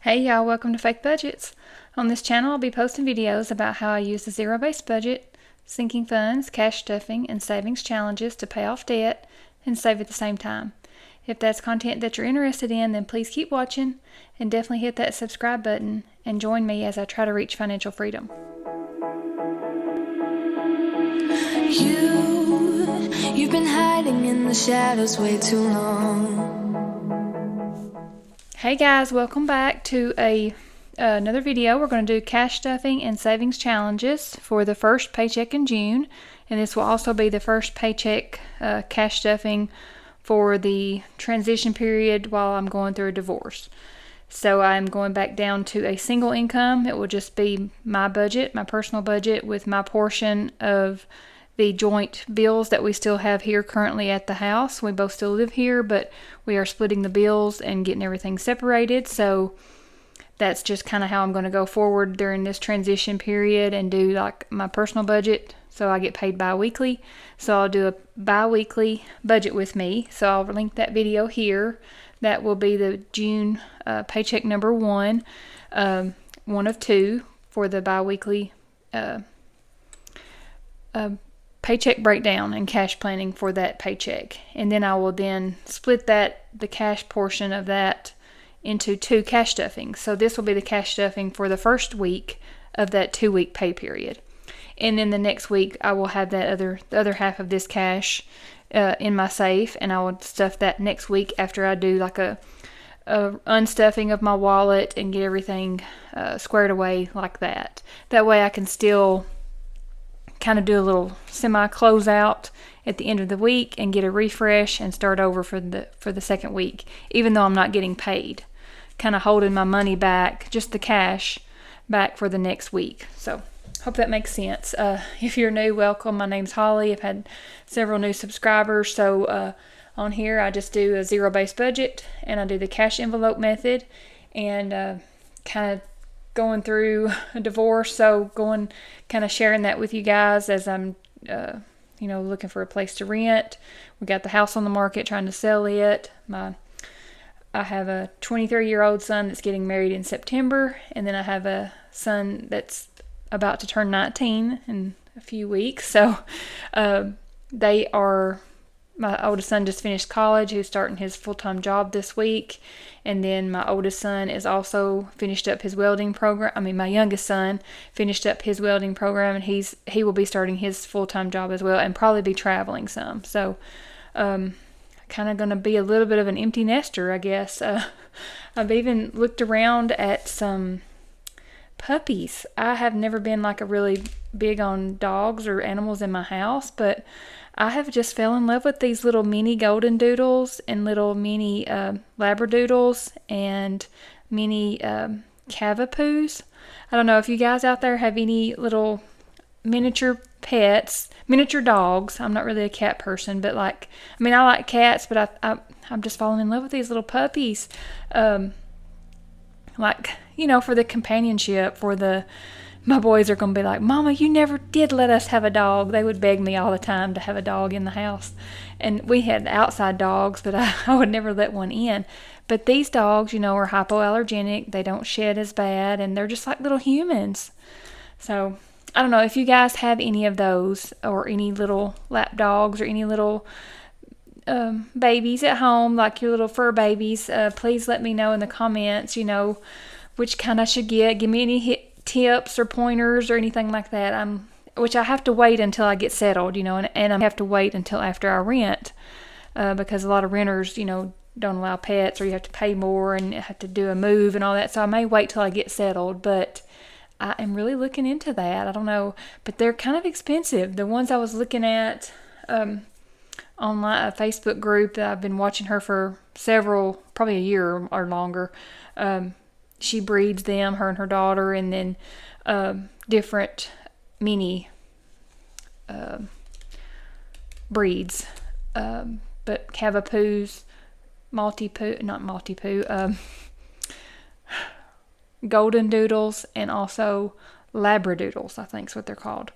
Hey y'all, welcome to Fake Budgets. On this channel I'll be posting videos about how I use the zero-based budget, sinking funds, cash stuffing, and savings challenges to pay off debt and save at the same time. If that's content that you're interested in, then please keep watching and definitely hit that subscribe button and join me as I try to reach financial freedom. You've been hiding in the shadows way too long. Hey guys, welcome back to another video. We're going to do cash stuffing and savings challenges for the first paycheck in June, and this will also be the first paycheck cash stuffing for the transition period while I'm going through a divorce. So I'm going back down to a single income. It will just be my budget, my personal budget, with my portion of the joint bills that we still have here currently at the house. We both still live here, but we are splitting the bills and getting everything separated. So that's just kind of how I'm going to go forward during this transition period and do like my personal budget. So I get paid bi-weekly. So I'll do a bi-weekly budget with me. So I'll link that video here. That will be the June paycheck number one of two for the bi-weekly paycheck breakdown and cash planning for that paycheck. And then I will then split the cash portion of that into two cash stuffings. So this will be the cash stuffing for the first week of that 2-week pay period. And then the next week I will have the other half of this cash in my safe, and I will stuff that next week after I do like a unstuffing of my wallet and get everything squared away like that. That way I can still kind of do a little semi-close out at the end of the week and get a refresh and start over for the second week, even though I'm not getting paid. Kind of holding my money back, just the cash back for the next week. So hope that makes sense. If you're new, welcome. My name's Holly. I've had several new subscribers. So on here I just do a zero-based budget, and I do the cash envelope method, and kind of going through a divorce, so kind of sharing that with you guys as I'm looking for a place to rent. We got the house on the market, trying to sell it. I have a 23-year-old son that's getting married in September, and then I have a son that's about to turn 19 in a few weeks. So my oldest son just finished college. He's starting his full-time job this week. And then my oldest son is also finished up his welding program. My youngest son finished up his welding program, and he will be starting his full-time job as well, and probably be traveling some. So kind of going to be a little bit of an empty nester, I guess. I've even looked around at some puppies. I have never been like a really big on dogs or animals in my house, but I have just fell in love with these little mini golden doodles and little mini labradoodles and mini cavapoos. I don't know if you guys out there have any little miniature pets, miniature dogs. I'm not really a cat person, but I like cats, but I'm just falling in love with these little puppies. For the companionship, my boys are going to be like, Mama, you never did let us have a dog. They would beg me all the time to have a dog in the house. And we had outside dogs, but I would never let one in. But these dogs, are hypoallergenic. They don't shed as bad, and they're just like little humans. So I don't know if you guys have any of those, or any little lap dogs, or any little babies at home, like your little fur babies. Please let me know in the comments, which kind I should get. Give me any tips or pointers or anything like that. Which I have to wait until I get settled, and I have to wait until after I rent, because a lot of renters, don't allow pets, or you have to pay more and have to do a move and all that. So I may wait till I get settled, but I am really looking into that. I don't know, but they're kind of expensive. The ones I was looking at on a Facebook group that I've been watching her for probably a year or longer. She breeds them, her and her daughter, and then different mini breeds. But cavapoos, golden doodles, and also labradoodles, I think is what they're called.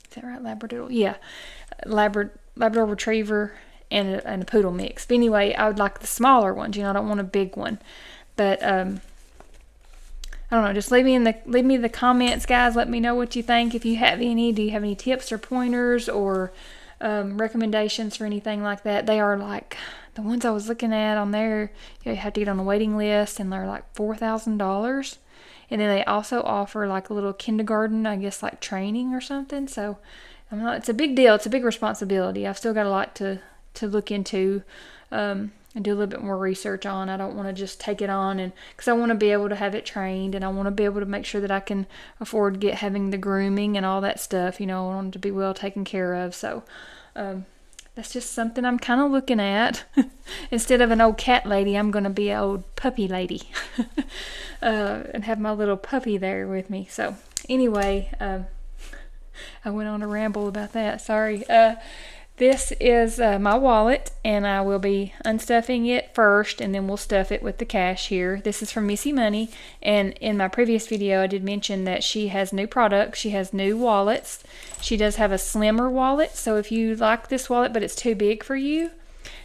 Is that right, labradoodle? Yeah, Labrador Retriever and a poodle mix. But anyway, I would like the smaller ones. You know, I don't want a big one. But I don't know. Just leave me the comments, guys. Let me know what you think. If you have any, do you have any tips or pointers or recommendations for anything like that? They are like the ones I was looking at on there. You have to get on a waiting list, and they're like $4,000. And then they also offer like a little kindergarten, I guess, like training or something. So it's a big deal. It's a big responsibility. I've still got a lot to look into and do a little bit more research on. I don't want to just take it on, and because I want to be able to have it trained, and I want to be able to make sure that I can afford having the grooming and all that stuff. You know, I want it to be well taken care of. So that's just something I'm kind of looking at. Instead of an old cat lady, I'm going to be an old puppy lady and have my little puppy there with me. So anyway, I went on a ramble about that. Sorry. This is my wallet, and I will be unstuffing it first, and then we'll stuff it with the cash here. This is from Missy Money, and in my previous video I did mention that she has new products. She has new wallets. She does have a slimmer wallet, so if you like this wallet but it's too big for you,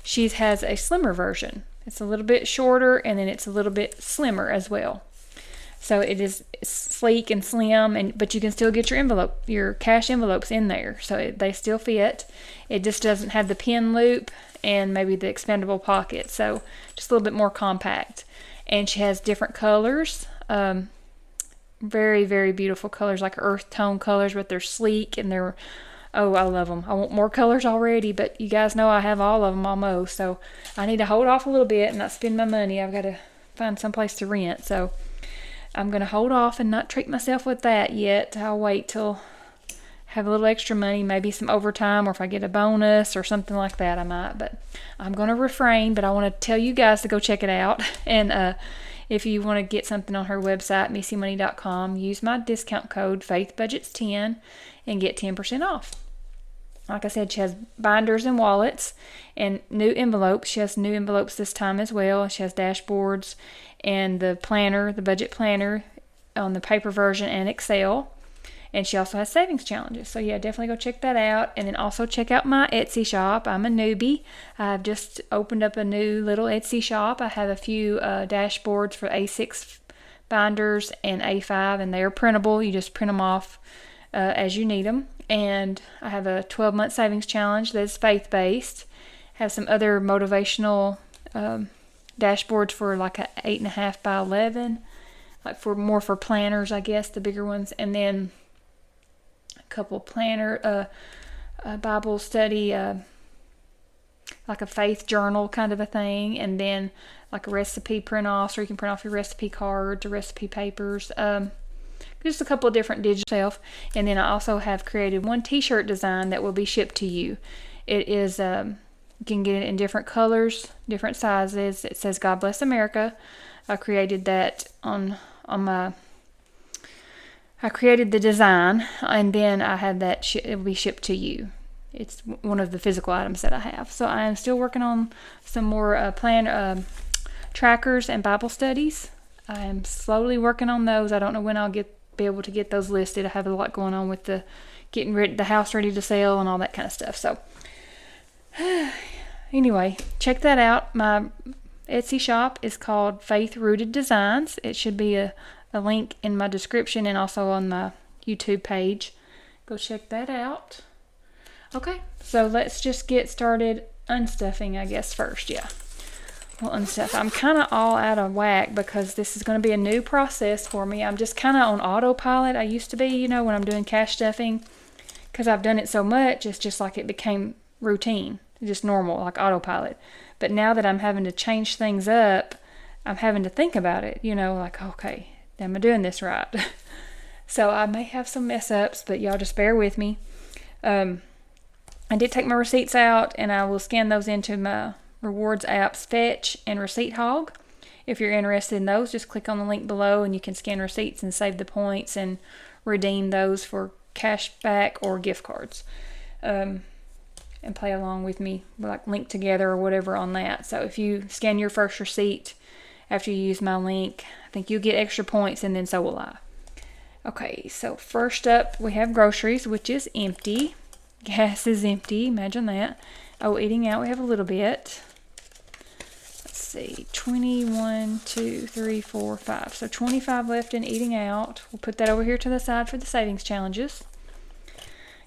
she has a slimmer version. It's a little bit shorter, and then it's a little bit slimmer as well. So it is sleek and slim, but you can still get your cash envelopes in there. So they still fit. It just doesn't have the pin loop and maybe the expandable pocket. So just a little bit more compact. And she has different colors. Very, very beautiful colors, like earth tone colors, but they're sleek and I love them. I want more colors already, but you guys know I have all of them almost. So I need to hold off a little bit and not spend my money. I've got to find someplace to rent. So I'm going to hold off and not treat myself with that yet. I'll wait till I have a little extra money, maybe some overtime, or if I get a bonus or something like that, I might. But I'm going to refrain, but I want to tell you guys to go check it out. And if you want to get something on her website, missymoney.com, use my discount code FaithBudgets10 and get 10% off. Like I said, she has binders and wallets and new envelopes. She has new envelopes this time as well. She has dashboards and the planner, the budget planner on the paper version and Excel. And she also has savings challenges. So yeah, definitely go check that out. And then also check out my Etsy shop. I'm a newbie. I've just opened up a new little Etsy shop. I have a few dashboards for A6 binders and A5, and they are printable. You just print them off as you need them. And I have a 12-month savings challenge that's faith-based. Have some other motivational dashboards for like a 8.5 by 11, like for planners, I guess, the bigger ones. And then a couple planner, Bible study, like a faith journal kind of a thing. And then like a recipe print off, so you can print off your recipe cards or recipe papers. Just a couple of different digital stuff. And then I also have created one t-shirt design that will be shipped to you. It is you can get it in different colors, different sizes. It says God Bless America. I created that I created the design, and then I have that it will be shipped to you. It's one of the physical items that I have. So I am still working on some more trackers and Bible studies. I am slowly working on those. I don't know when I'll be able to get those listed. I have a lot going on with getting the house ready to sell and all that kind of stuff. So anyway, check that out. My Etsy shop is called Faith Rooted Designs. It should be a link in my description and also on my YouTube page. Go check that out. Okay, so let's just get started unstuffing, I guess, first. Yeah. Well, unstuff. I'm kind of all out of whack because this is going to be a new process for me. I'm just kind of on autopilot. I used to be, when I'm doing cash stuffing, because I've done it so much, it's just like it became routine, just normal, like autopilot. But now that I'm having to change things up, I'm having to think about it, like, okay, am I doing this right? So I may have some mess ups, but y'all just bear with me. I did take my receipts out, and I will scan those into my rewards apps Fetch and Receipt Hog. If you're interested in those, just click on the link below and you can scan receipts and save the points and redeem those for cash back or gift cards. And play along with me, like link together or whatever on that. So if you scan your first receipt after you use my link, I think you'll get extra points, and then so will I. Okay, so first up we have groceries, which is empty. Gas is empty. Imagine that. Oh, eating out, we have a little bit. Let's see. 21, 2, 3, 4, 5. So 25 left in eating out. We'll put that over here to the side for the savings challenges.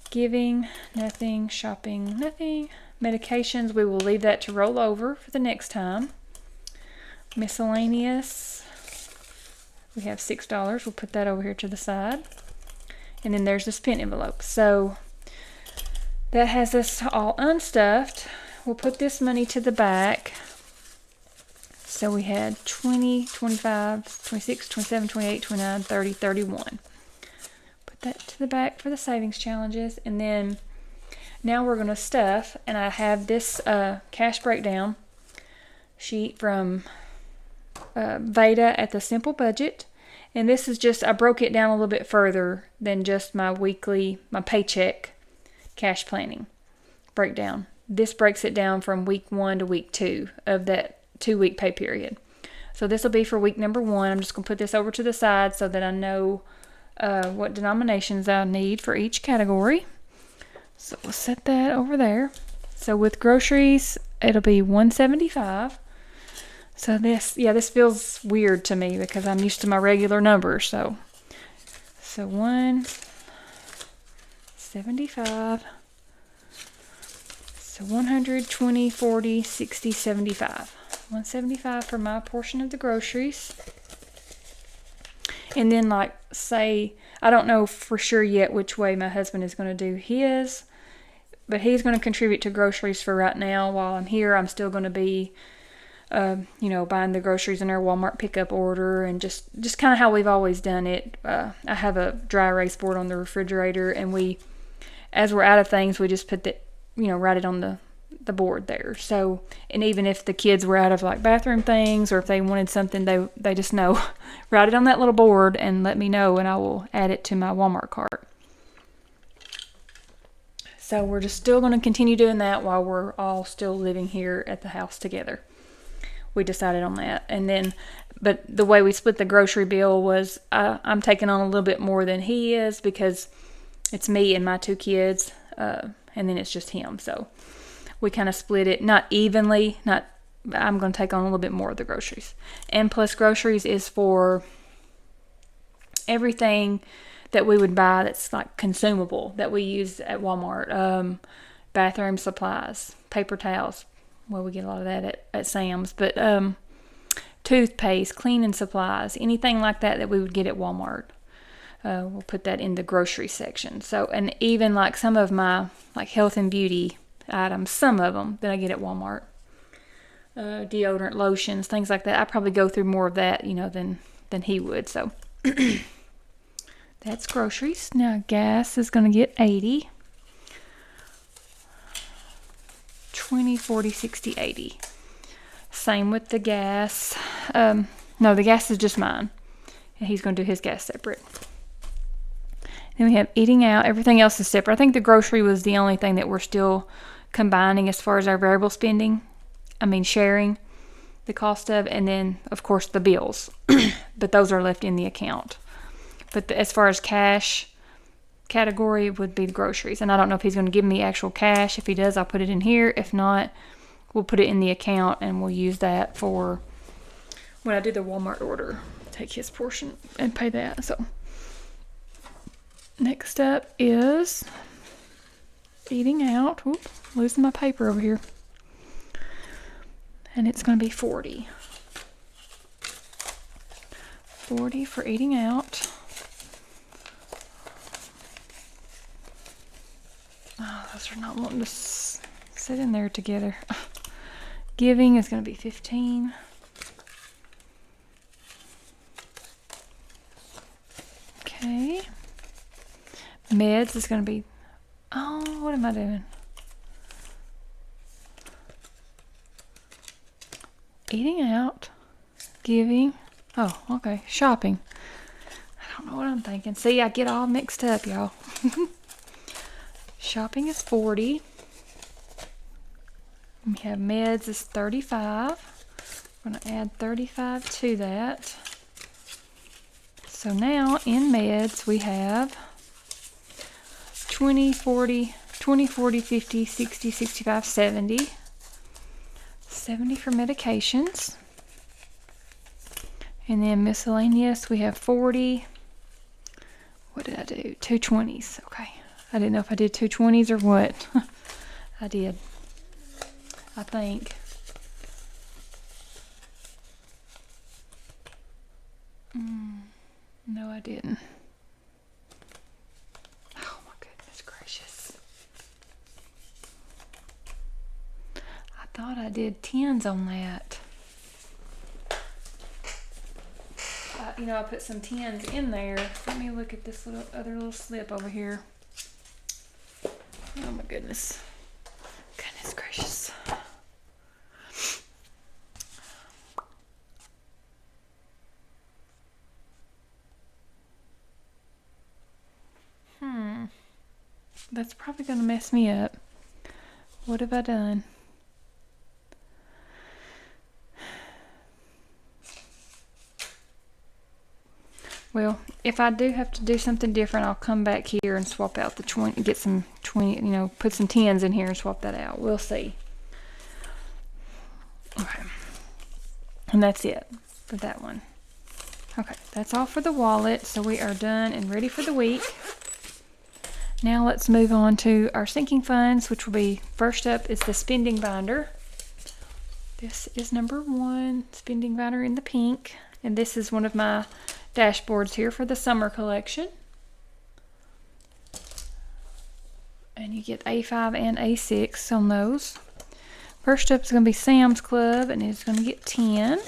Giving, nothing. Shopping, nothing. Medications, we will leave that to roll over for the next time. Miscellaneous, we have $6. We'll put that over here to the side. And then there's the spent envelope. So that has us all unstuffed. We'll put this money to the back. So we had 20, 25, 26, 27, 28, 29, 30, 31. Put that to the back for the savings challenges. And then now we're going to stuff. And I have this cash breakdown sheet from Veda at the Simple Budget. And this is just, I broke it down a little bit further than just my paycheck cash planning breakdown. This breaks it down from week 1 to week 2 of that 2-week pay period. So this will be for week number 1. I'm just going to put this over to the side so that I know what denominations I need for each category. So we'll set that over there. So with groceries, it'll be $175. So this feels weird to me because I'm used to my regular numbers. So 175. So 120, 40, 60, 75. 175 for my portion of the groceries. And then say, I don't know for sure yet which way my husband is going to do his, but he's going to contribute to groceries for right now. While I'm here, I'm still going to be buying the groceries in our Walmart pickup order, and just kind of how we've always done it. I have a dry erase board on the refrigerator, and as we're out of things, we just put write it on the board there. So, and even if the kids were out of bathroom things, or if they wanted something, they just know, write it on that little board and let me know, and I will add it to my Walmart cart. So we're just still going to continue doing that while we're all still living here at the house together. We decided on that. And then, but the way we split the grocery bill was I'm taking on a little bit more than he is because it's me and my 2 kids, and then it's just him. So we kind of split it, not evenly. I'm going to take on a little bit more of the groceries. And plus groceries is for everything that we would buy that's consumable that we use at Walmart. Bathroom supplies, paper towels. Well, we get a lot of that at Sam's, but toothpaste, cleaning supplies, anything like that we would get at Walmart. We'll put that in the grocery section. So, and even some of my health and beauty items, some of them that I get at Walmart, deodorant, lotions, things like that. I probably go through more of that, than he would. So that's groceries. Now gas is going to get 80. 20, 40, 60, 80. Same with the gas. No, the gas is just mine. And he's going to do his gas separate. Then we have eating out. Everything else is separate. I think the grocery was the only thing that we're still combining as far as our variable spending. Sharing the cost of. And then, of course, the bills. But those are left in the account. But as far as cash category would be the groceries. And I don't know if he's going to give me actual cash. If he does, I'll put it in here. If not, we'll put it in the account and we'll use that for when I do the Walmart order. Take his portion and pay that. So next up is eating out. Oops, losing my paper over here. And it's going to be 40. 40 for eating out. Oh, those are not wanting to sit in there together. Giving is going to be 15. Okay. Meds is going to be, what am I doing? Eating out. Giving. Oh, okay. Shopping. I don't know what I'm thinking. See, I get all mixed up, y'all. Shopping is 40. We have meds is 35. I'm going to add 35 to that. So now in meds we have 20, 40, 20, 40, 50, 60, 65, 70. 70 for medications. And then miscellaneous, we have 40. What did I do? 2 20s. Okay. I didn't know if I did 2 20s or what. I did. I think. No, I didn't. Oh my goodness gracious. I thought I did 10s on that. You know, I put some 10s in there. Let me look at this other little slip over here. Oh my goodness. Goodness gracious. That's probably going to mess me up. What have I done? Well, if I do have to do something different, I'll come back here and swap out the 20, get some 20, you know, put some 10s in here and swap that out. We'll see. Okay. And that's it for that one. Okay, that's all for the wallet. So we are done and ready for the week. Now let's move on to our sinking funds, which will be, first up is the spending binder. This is number 1, spending binder in the pink. And this is one of my dashboards here for the summer collection. And you get A5 and A6 on those. First up is going to be Sam's Club, and it's going to get 10.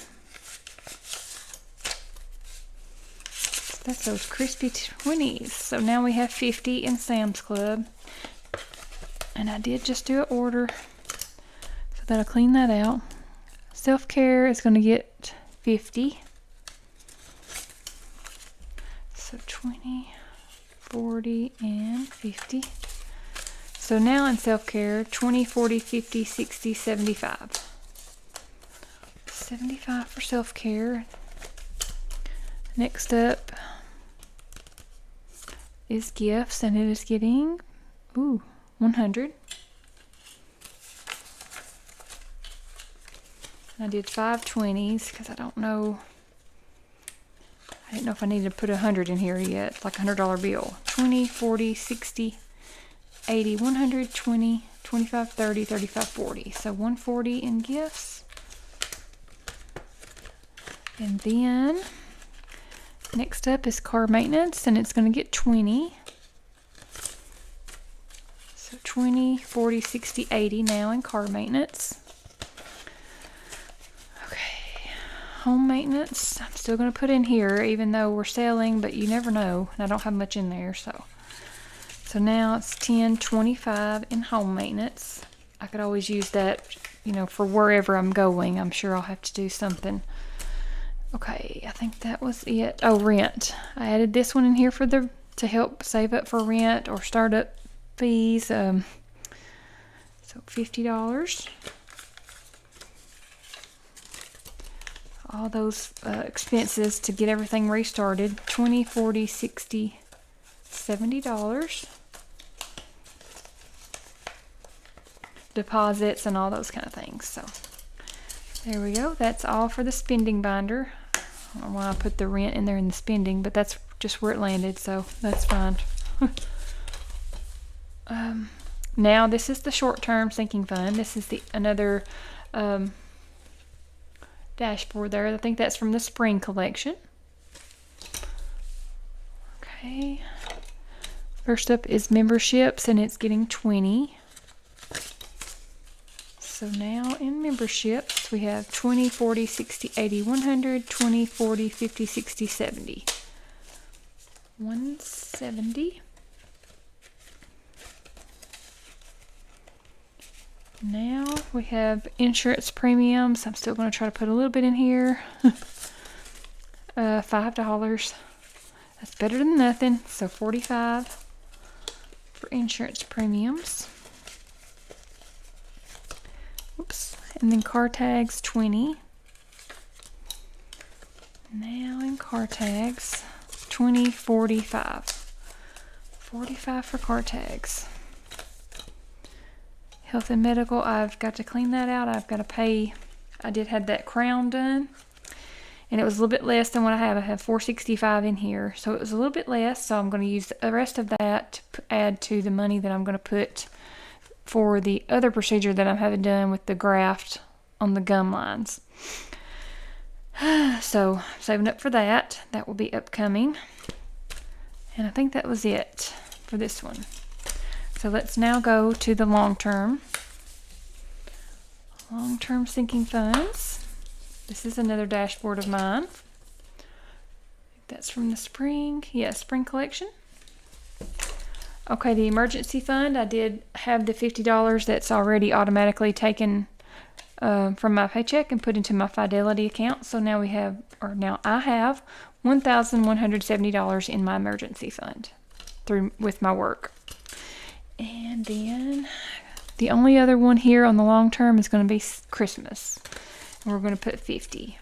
That's those crispy 20s. So now we have 50 in Sam's Club. And I did just do an order, so that'll clean that out. Self-care is going to get 50. So 20, 40, and 50. So now in self-care, 20, 40, 50, 60, 75. 75 for self-care. Next up is gifts, and it is getting 100. I did 5 20s because I didn't know if I needed to put 100 in here yet, like a $100 bill. 20, 40, 60, 80, 100, 20, 25, 30, 35, 40. So 140 in gifts. And then next up is car maintenance, and it's going to get 20. So 20, 40, 60, 80 now in car maintenance. Okay, home maintenance, I'm still going to put in here, even though we're selling, but you never know, and I don't have much in there, so now it's 10, 25 in home maintenance. I could always use that, you know, for wherever I'm going. I'm sure I'll have to do something. Okay, I think that was it. Oh, rent. I added this one in here to help save up for rent or startup fees. So $50. All those expenses to get everything restarted. $20, $40, $60, $70. Deposits and all those kind of things. So there we go. That's all for the spending binder. I don't know why I put the rent in there in the spending, but that's just where it landed, so that's fine. Now this is the short-term sinking fund. This is another dashboard there. I think that's from the spring collection. Okay. First up is memberships, and it's getting 20. So now in memberships, we have 20, 40, 60, 80, 100, 20, 40, 50, 60, 70. 170. Now we have insurance premiums. I'm still going to try to put a little bit in here. $5. That's better than nothing. So 45 for insurance premiums. Oops. And then car tags, 20. Now in car tags, 20, 45. 45 for car tags. Health and medical, I've got to clean that out. I've got to pay. I did have that crown done, and it was a little bit less than what I have. I have $465 in here, so it was a little bit less. So I'm going to use the rest of that to add to the money that I'm going to put for the other procedure that I'm having done with the graft on the gum lines. So saving up for that. That will be upcoming. And I think that was it for this one. So let's now go to the long-term sinking funds. This is another dashboard of mine. That's from the spring, spring collection. Okay, the emergency fund, I did have the $50 that's already automatically taken from my paycheck and put into my Fidelity account. So now I have $1,170 in my emergency fund with my work. And then the only other one here on the long term is going to be Christmas. And we're going to put 50.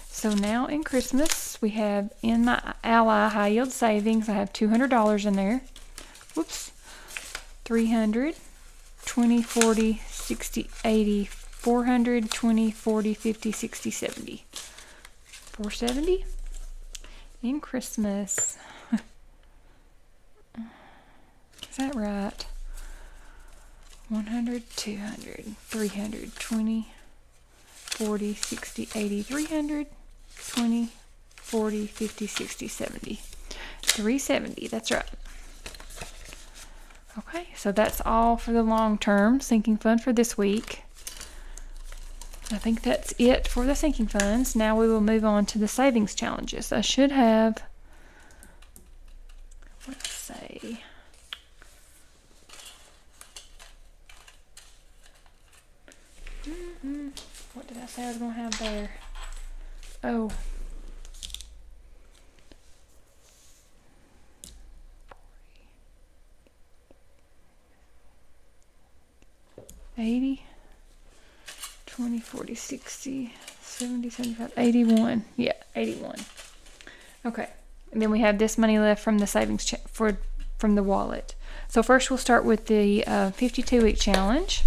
So now in Christmas, we have in my Ally high yield savings, I have $200 in there. Whoops. 300, 20, 40, 60, 80, 400, 20, 40, 50, 60, 70. 470 in Christmas. Is that right? 100, 200, 300, 20, 40, 60, 80, 300, 20, 40, 50, 60, 70. 370, that's right. Okay, so that's all for the long-term sinking fund for this week. I think that's it for the sinking funds. Now we will move on to the savings challenges. I should have, let's say, what did I say I was going to have there? Oh. 80, 20, 40, 60, 70, 75, 81. Yeah, 81. Okay. And then we have this money left from the savings from the wallet. So first we'll start with the 52-week challenge.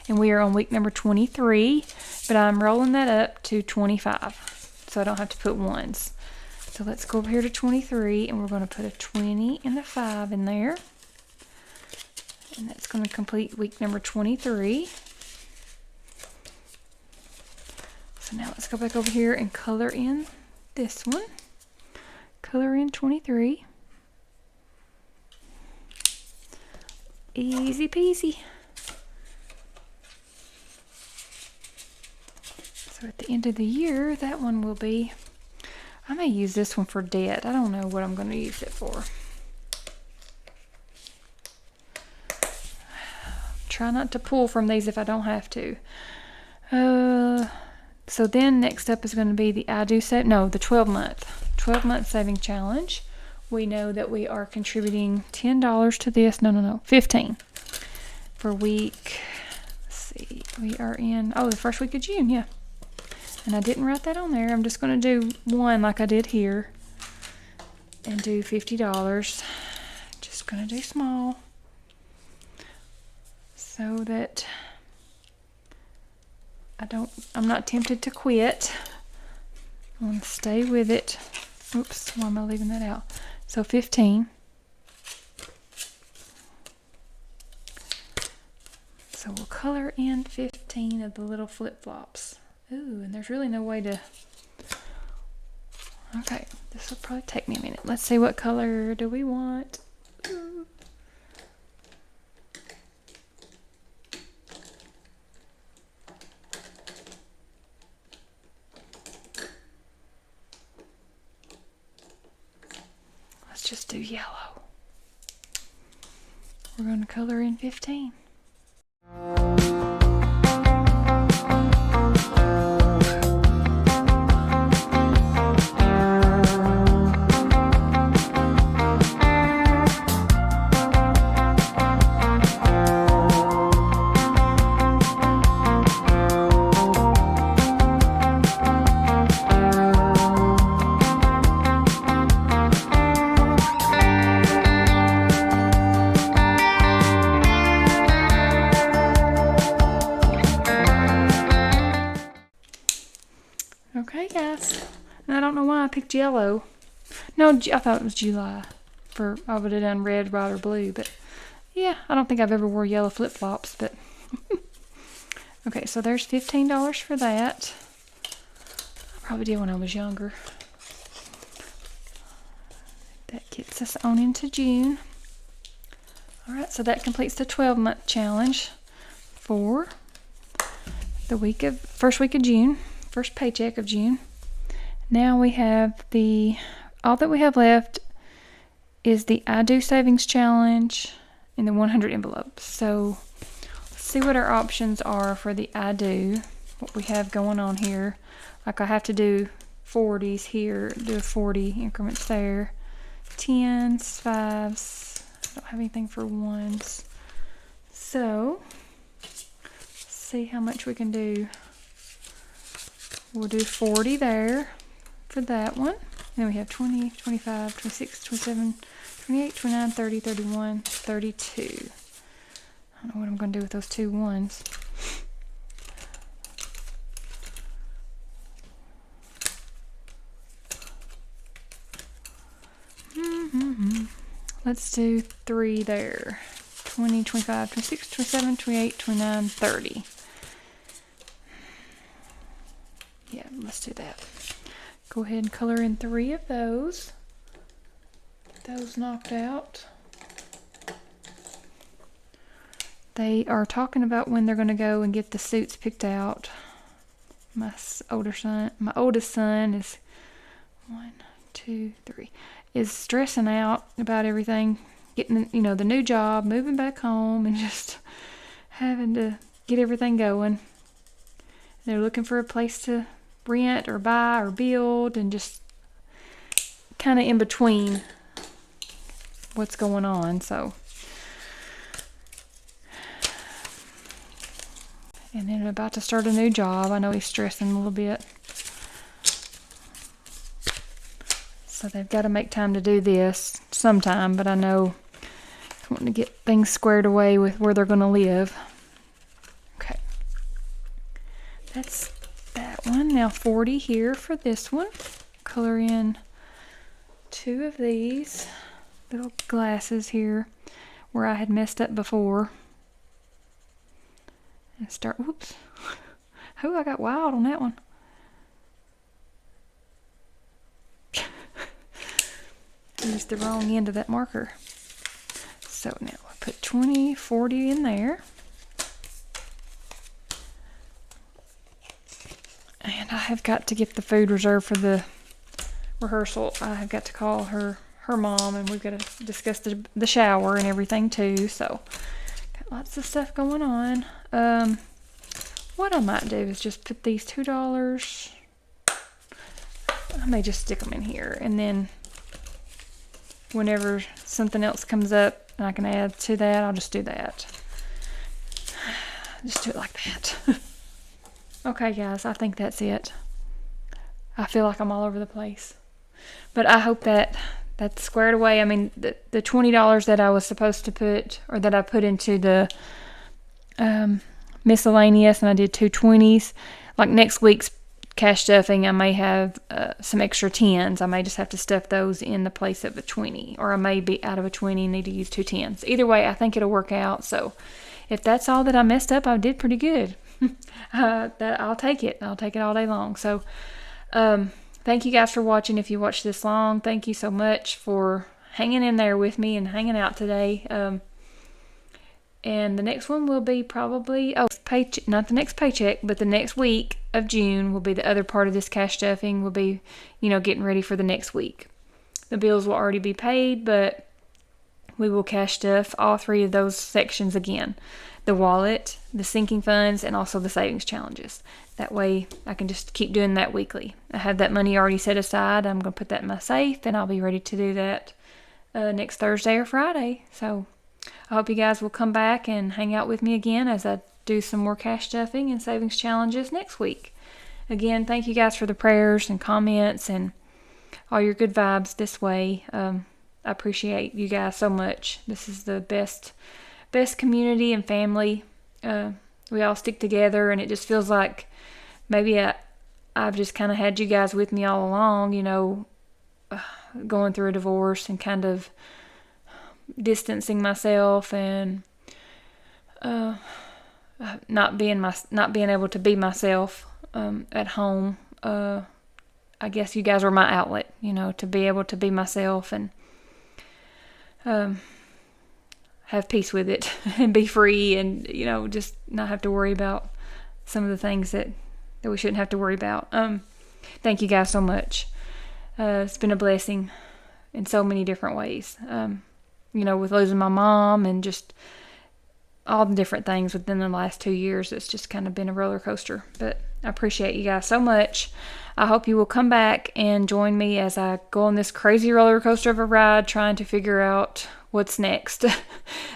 And we are on week number 23, but I'm rolling that up to 25, so I don't have to put ones. So let's go over here to 23, and we're going to put a 20 and a 5 in there. And that's going to complete week number 23. So now let's go back over here and color in this one. Color in 23. Easy peasy. So at the end of the year, that one will be, I may use this one for debt. I don't know what I'm going to use it for. Try not to pull from these if I don't have to. So then next up is going to be the the 12-month saving challenge. We know that we are contributing $10 to this. No, 15 for week. Let's see, we are in the first week of June. Yeah. And I didn't write that on there. I'm just going to do one like I did here and do $50. Just going to do small so that I'm not tempted to quit. I want to stay with it. Oops, why am I leaving that out? So 15. So we'll color in 15 of the little flip-flops. Ooh, and there's really no way to... Okay, this will probably take me a minute. Let's see, what color do we want? Ooh. Let's just do yellow. We're going to color in 15. And I don't know why I picked yellow. No, I thought it was July. I would have done red, white, or blue. But yeah, I don't think I've ever wore yellow flip-flops. But okay, so there's $15 for that. I probably did when I was younger. That gets us on into June. Alright, so that completes the 12-month challenge for the first week of June, first paycheck of June. Now we have all that we have left is the I Do Savings Challenge and the 100 envelopes. So let's see what our options are for the I Do, what we have going on here. Like I have to do 40s here, do 40 increments there, 10s, 5s. I don't have anything for 1s. So see how much we can do. We'll do 40 there for that one. Then we have 20, 25, 26, 27, 28, 29, 30, 31, 32. I don't know what I'm going to do with those 2 1s. Let's do 3 there. 20, 25, 26, 27, 28, 29, 30. Yeah, let's do that. Go ahead and color in 3 of those. Those knocked out. They are talking about when they're going to go and get the suits picked out. My oldest son is 1, 2, 3. Is stressing out about everything, getting the new job, moving back home, and just having to get everything going. They're looking for a place to rent or buy or build, and just kind of in between what's going on. So, and then about to start a new job. I know he's stressing a little bit. So they've got to make time to do this sometime, but I know I want to get things squared away with where they're going to live. Okay. That's that one. Now 40 here for this one. Color in 2 of these little glasses here where I had messed up before. And start, whoops. Oh, I got wild on that one. Used the wrong end of that marker. So now I put 20, 40 in there. And I have got to get the food reserved for the rehearsal. I have got to call her mom, and we've got to discuss the shower and everything too. So got lots of stuff going on. What I might do is just put these $2. I may just stick them in here, and then whenever something else comes up and I can add to that, I'll just do that. Just do it like that. Okay, guys, I think that's it. I feel like I'm all over the place. But I hope that's squared away. I mean, the $20 that I was supposed to put, or that I put into the miscellaneous, and I did 2 20s. Like next week's cash stuffing, I may have some extra 10s. I may just have to stuff those in the place of a 20, or I may be out of a 20 and need to use 2 10s. Either way, I think it'll work out. So if that's all that I messed up, I did pretty good. I'll take it. I'll take it all day long. So thank you guys for watching. If you watched this long, thank you so much for hanging in there with me and hanging out today. And the next one will be probably, not the next paycheck, but the next week of June will be the other part of this cash stuffing. Will be, getting ready for the next week. The bills will already be paid, but we will cash stuff all 3 of those sections again. The wallet, the sinking funds, and also the savings challenges. That way I can just keep doing that weekly. I have that money already set aside. I'm going to put that in my safe, and I'll be ready to do that next Thursday or Friday. So I hope you guys will come back and hang out with me again as I do some more cash stuffing and savings challenges next week. Again, thank you guys for the prayers and comments and all your good vibes this way. I appreciate you guys so much. This is the best community and family. We all stick together, and it just feels like maybe I've just kind of had you guys with me all along, going through a divorce and kind of distancing myself and not being able to be myself at home. I guess you guys were my outlet, to be able to be myself and have peace with it and be free and, just not have to worry about some of the things that we shouldn't have to worry about. Thank you guys so much. It's been a blessing in so many different ways. With losing my mom and just all the different things within the last 2 years, it's just kind of been a roller coaster. But I appreciate you guys so much. I hope you will come back and join me as I go on this crazy roller coaster of a ride trying to figure out what's next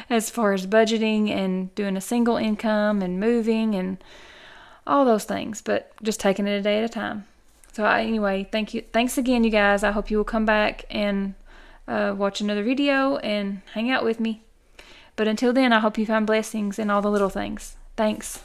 as far as budgeting and doing a single income and moving and all those things, but just taking it a day at a time. So anyway, thank you. Thanks again, you guys. I hope you will come back and watch another video and hang out with me. But until then, I hope you find blessings in all the little things. Thanks.